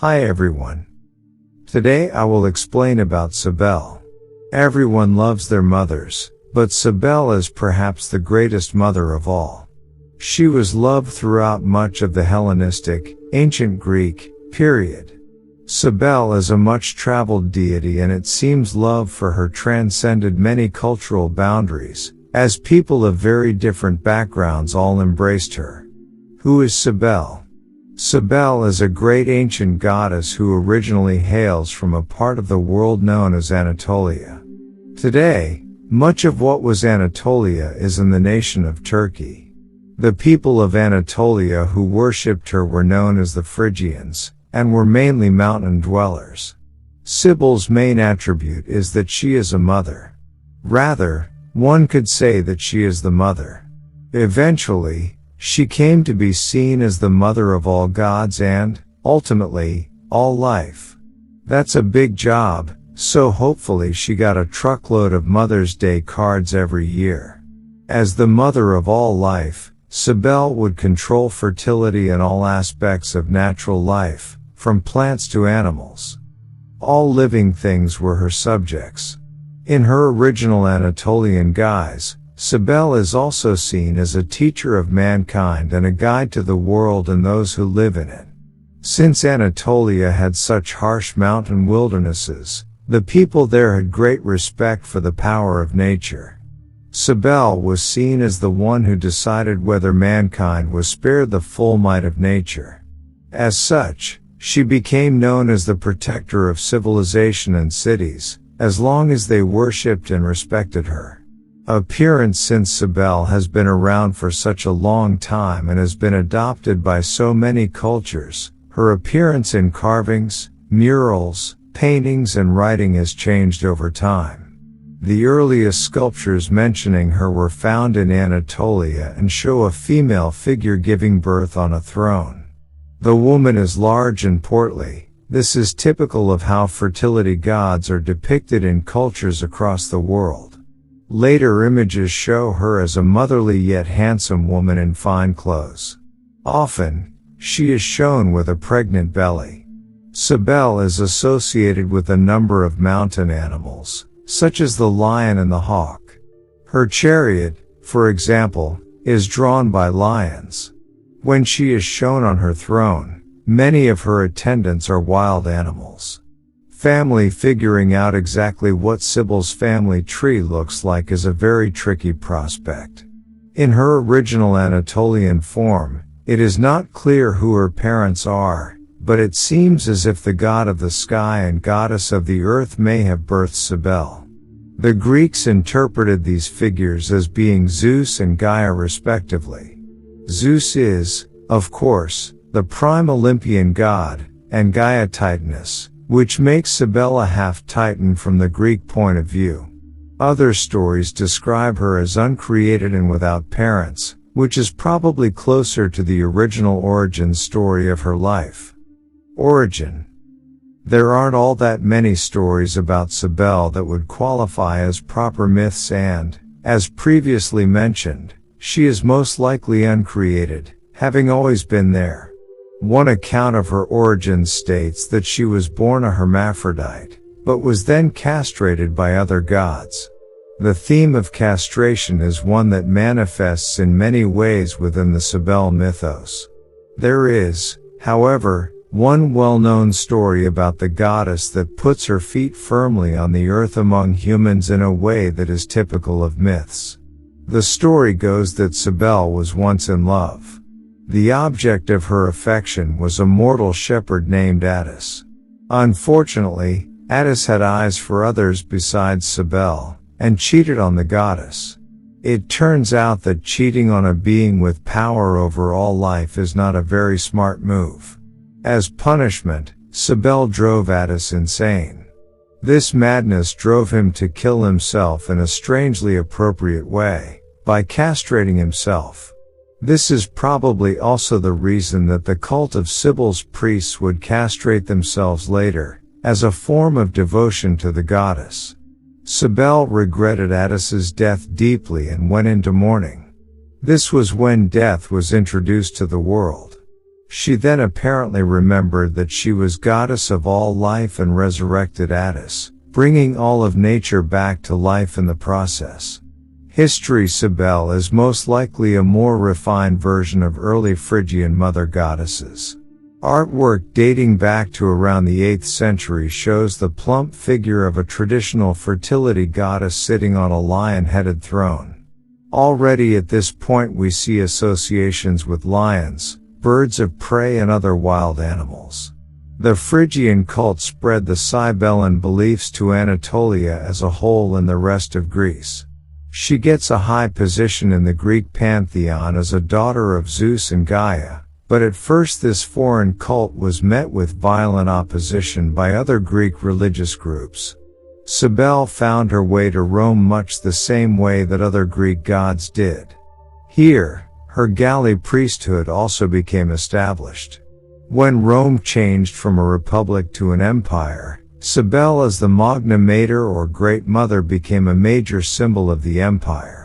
Hi everyone. Today I will explain about Cybele. Everyone loves their mothers, but Cybele is perhaps the greatest mother of all. She was loved throughout much of the Hellenistic, ancient Greek, period. Cybele is a much-traveled deity, and it seems love for her transcended many cultural boundaries, as people of very different backgrounds all embraced her. Who is Cybele? Cybele is a great ancient goddess who originally hails from a part of the world known as Anatolia. Today, much of what was Anatolia is in the nation of Turkey. The people of Anatolia who worshipped her were known as the Phrygians, and were mainly mountain dwellers. Cybele's main attribute is that she is a mother. Rather, one could say that she is the mother. Eventually, she came to be seen as the mother of all gods and, ultimately, all life. That's a big job, so hopefully she got a truckload of Mother's Day cards every year. As the mother of all life, Cybele would control fertility and all aspects of natural life, from plants to animals. All living things were her subjects. In her original Anatolian guise, Cybele is also seen as a teacher of mankind and a guide to the world and those who live in it. Since Anatolia had such harsh mountain wildernesses, the people there had great respect for the power of nature. Cybele was seen as the one who decided whether mankind was spared the full might of nature. As such, she became known as the protector of civilization and cities, as long as they worshipped and respected her. Appearance: since Cybele has been around for such a long time and has been adopted by so many cultures, her appearance in carvings, murals, paintings and writing has changed over time. The earliest sculptures mentioning her were found in Anatolia and show a female figure giving birth on a throne. The woman is large and portly. This is typical of how fertility gods are depicted in cultures across the world. Later images show her as a motherly yet handsome woman in fine clothes. Often, she is shown with a pregnant belly. Cybele is associated with a number of mountain animals, such as the lion and the hawk. Her chariot, for example, is drawn by lions. When she is shown on her throne, many of her attendants are wild animals. Family: figuring out exactly what Cybele's family tree looks like is a very tricky prospect. In her original Anatolian form, it is not clear who her parents are, but it seems as if the god of the sky and goddess of the earth may have birthed Cybele. The Greeks interpreted these figures as being Zeus and Gaia respectively. Zeus is, of course, the prime Olympian god, and Gaia Titaness, which makes Cybele a half-Titan from the Greek point of view. Other stories describe her as uncreated and without parents, which is probably closer to the original origin story of her life. Origin. There aren't all that many stories about Cybele that would qualify as proper myths and, as previously mentioned, she is most likely uncreated, having always been there. One account of her origins states that she was born a hermaphrodite, but was then castrated by other gods. The theme of castration is one that manifests in many ways within the Cybele mythos. There is, however, one well-known story about the goddess that puts her feet firmly on the earth among humans in a way that is typical of myths. The story goes that Cybele was once in love. The object of her affection was a mortal shepherd named Attis. Unfortunately, Attis had eyes for others besides Cybele, and cheated on the goddess. It turns out that cheating on a being with power over all life is not a very smart move. As punishment, Cybele drove Attis insane. This madness drove him to kill himself in a strangely appropriate way, by castrating himself. This is probably also the reason that the cult of Cybele's priests would castrate themselves later, as a form of devotion to the goddess. Cybele regretted Attis's death deeply and went into mourning. This was when death was introduced to the world. She then apparently remembered that she was goddess of all life and resurrected Attis, bringing all of nature back to life in the process. History Cybele is most likely a more refined version of early Phrygian mother goddesses. Artwork dating back to around the 8th century shows the plump figure of a traditional fertility goddess sitting on a lion-headed throne. Already at this point we see associations with lions, birds of prey and other wild animals. The Phrygian cult spread the Cybele beliefs to Anatolia as a whole and the rest of Greece. She gets a high position in the Greek pantheon as a daughter of Zeus and Gaia, but at first this foreign cult was met with violent opposition by other Greek religious groups. Cybele found her way to Rome much the same way that other Greek gods did. Here, her galley priesthood also became established. When Rome changed from a republic to an empire, Cybele as the Magna Mater or Great Mother became a major symbol of the empire.